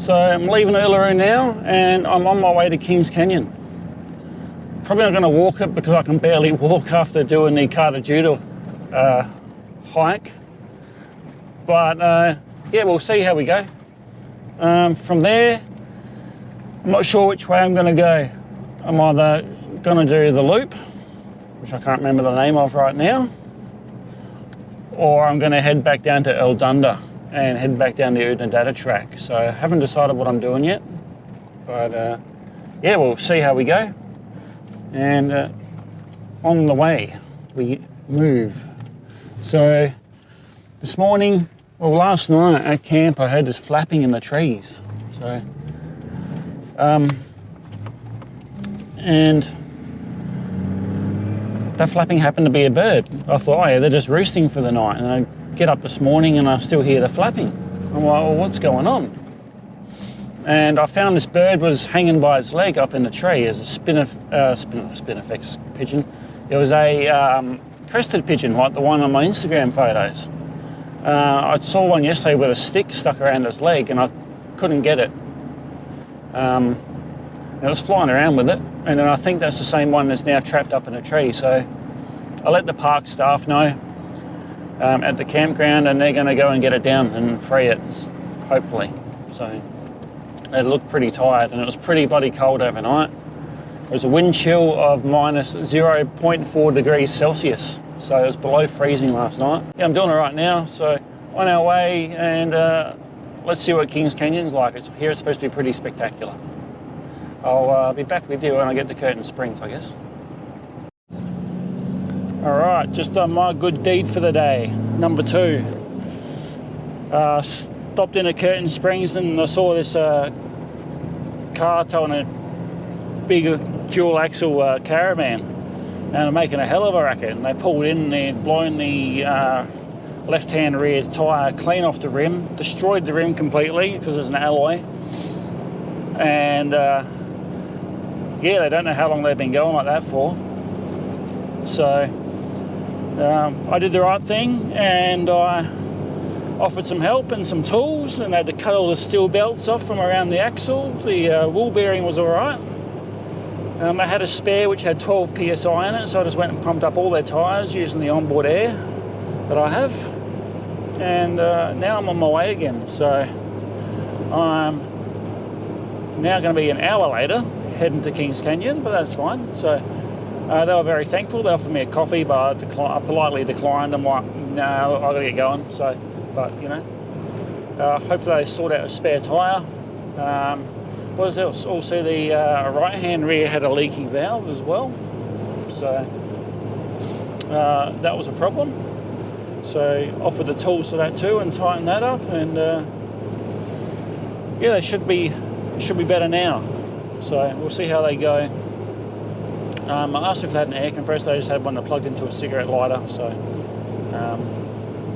So I'm leaving Uluru now and I'm on my way to Kings Canyon. Probably not going to walk it because I can barely walk after doing the kata-tjuta hike. But yeah, we'll see how we go. From there, I'm not sure which way I'm going to go. I'm either going to do the loop, which I can't remember the name of right now, or I'm going to head back down to Eldunda and head back down the Unadata track. So I haven't decided what I'm doing yet, but yeah, we'll see how we go. And on the way, we move. So this morning, well, last night at camp, I heard this flapping in the trees. So, and that flapping happened to be a bird. I thought, oh yeah, they're just roosting for the night. And I get up this morning and I still hear the flapping. I'm like, well, what's going on? And I found this bird was hanging by its leg up in the tree as a spinifex pigeon. It was a crested pigeon, like the one on my Instagram photos. I saw one yesterday with a stick stuck around its leg and I couldn't get it. It was flying around with it, and then I think that's the same one that's now trapped up in a tree. So I let the park staff know at the campground, and they're going to go and get it down and free it, hopefully. So it looked pretty tired, and it was pretty bloody cold overnight. It was a wind chill of minus 0.4 degrees Celsius, so it was below freezing last night. Yeah, I'm doing it right now, so on our way, and let's see what Kings Canyon's like. Here it's supposed to be pretty spectacular. I'll be back with you when I get to Curtin Springs, I guess. All right, just done my good deed for the day, number 2. Stopped in at Curtin Springs and I saw this car towing a big dual axle caravan, and they're making a hell of a racket. And they pulled in and they'd blown the left-hand rear tyre clean off the rim, destroyed the rim completely because it's an alloy. And yeah, they don't know how long they've been going like that for. So I did the right thing and I offered some help and some tools, and they had to cut all the steel belts off from around the axle. The wheel bearing was all right. They had a spare which had 12 psi in it, so I just went and pumped up all their tyres using the onboard air that I have. And now I'm on my way again. So I'm now going to be an hour later heading to Kings Canyon, but that's fine. So they were very thankful. They offered me a coffee, but I politely declined. I'm like, no, I've got to get going. So, but you know, hopefully they sort out a spare tyre. What else? Also, the right-hand rear had a leaky valve as well. So that was a problem. So offered the tools for that too and tightened that up, and yeah, they should be better now. So we'll see how they go. I asked if they had an air compressor. They just had one that plugged into a cigarette lighter, so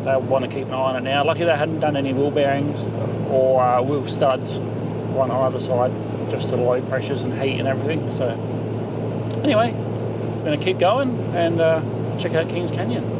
they'll want to keep an eye on it now. Lucky they hadn't done any wheel bearings or wheel studs, one on either side, just the low pressures and heat and everything. So anyway, I'm going to keep going and check out Kings Canyon.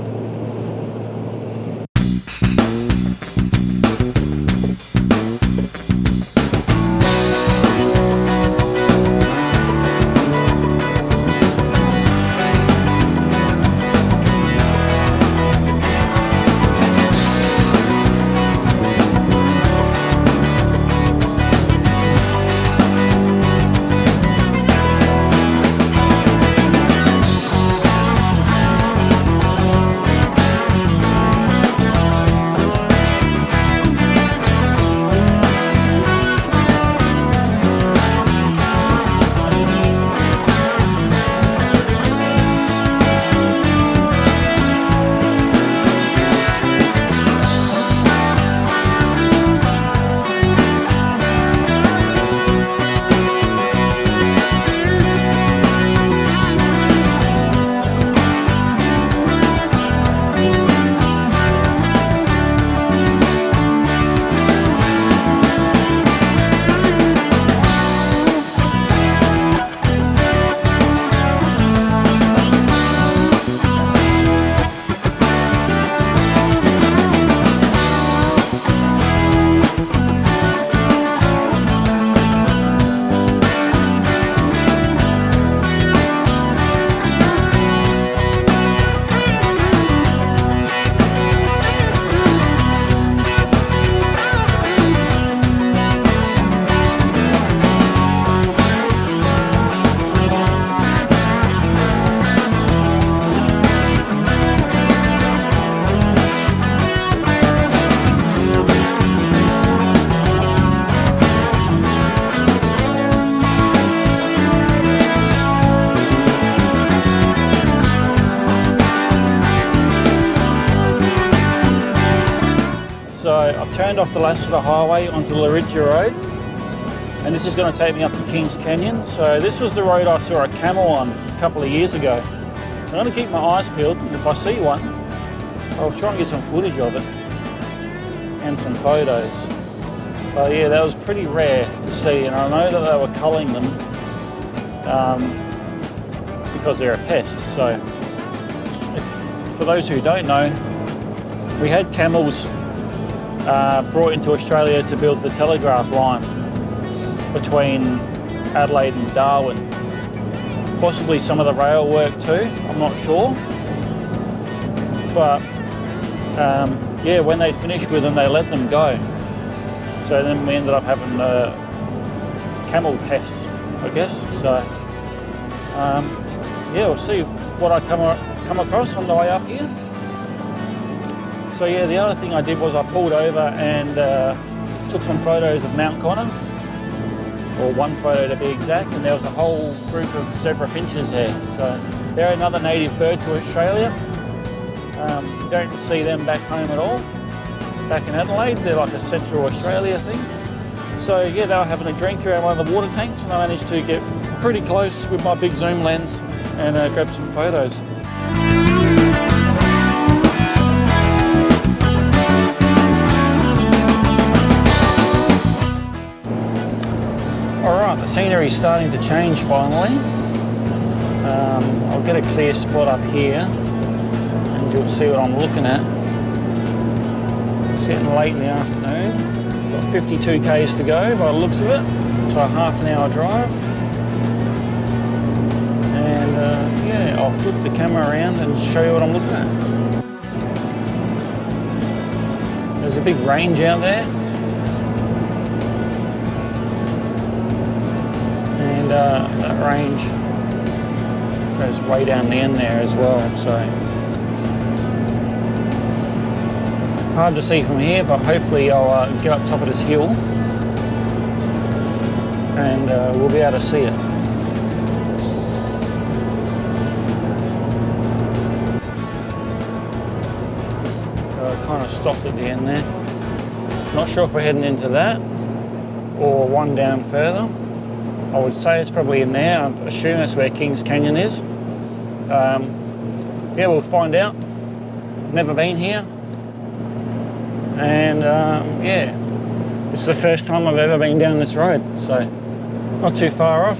turned off the Lassiter Highway onto Laridja Road, and this is going to take me up to Kings Canyon. So this was the road I saw a camel on a couple of years ago. I'm going to keep my eyes peeled, and if I see one, I'll try and get some footage of it and some photos. But yeah, that was pretty rare to see, and I know that they were culling them because they're a pest. So for those who don't know, we had camels brought into Australia to build the telegraph line between Adelaide and Darwin. Possibly some of the rail work too, I'm not sure. But yeah, when they'd finished with them, they let them go. So then we ended up having camel pests, I guess. So yeah, we'll see what I come across on the way up here. So yeah, the other thing I did was I pulled over and took some photos of Mount Connor, or one photo to be exact, and there was a whole group of zebra finches there. So they're another native bird to Australia. You don't see them back home at all. Back in Adelaide, they're like a Central Australia thing. So yeah, they were having a drink around one of the water tanks, and I managed to get pretty close with my big zoom lens and grab some photos. Alright, the scenery's starting to change finally. I'll get a clear spot up here and you'll see what I'm looking at. It's getting late in the afternoon. Got 52 k's to go by the looks of it, so a half an hour drive. And yeah, I'll flip the camera around and show you what I'm looking at. There's a big range out there. And that range goes way down the end there as well, so hard to see from here, but hopefully I'll get up top of this hill and we'll be able to see it. So I kind of stopped at the end there. Not sure if we're heading into that or one down further. I would say it's probably in there. I assume that's where Kings Canyon is. Yeah, we'll find out. I've never been here. And yeah, it's the first time I've ever been down this road, so not too far off.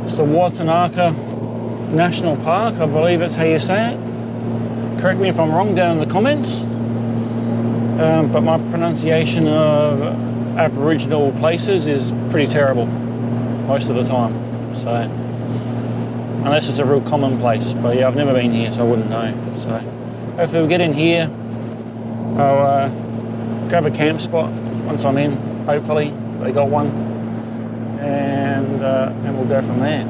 It's the Watanaka National Park, I believe that's how you say it. Correct me if I'm wrong down in the comments. But my pronunciation of Aboriginal places is pretty terrible most of the time, so unless it's a real common place. But yeah, I've never been here, so I wouldn't know. So hopefully we'll get in here. I'll grab a camp spot once I'm in, hopefully they got one, and we'll go from there.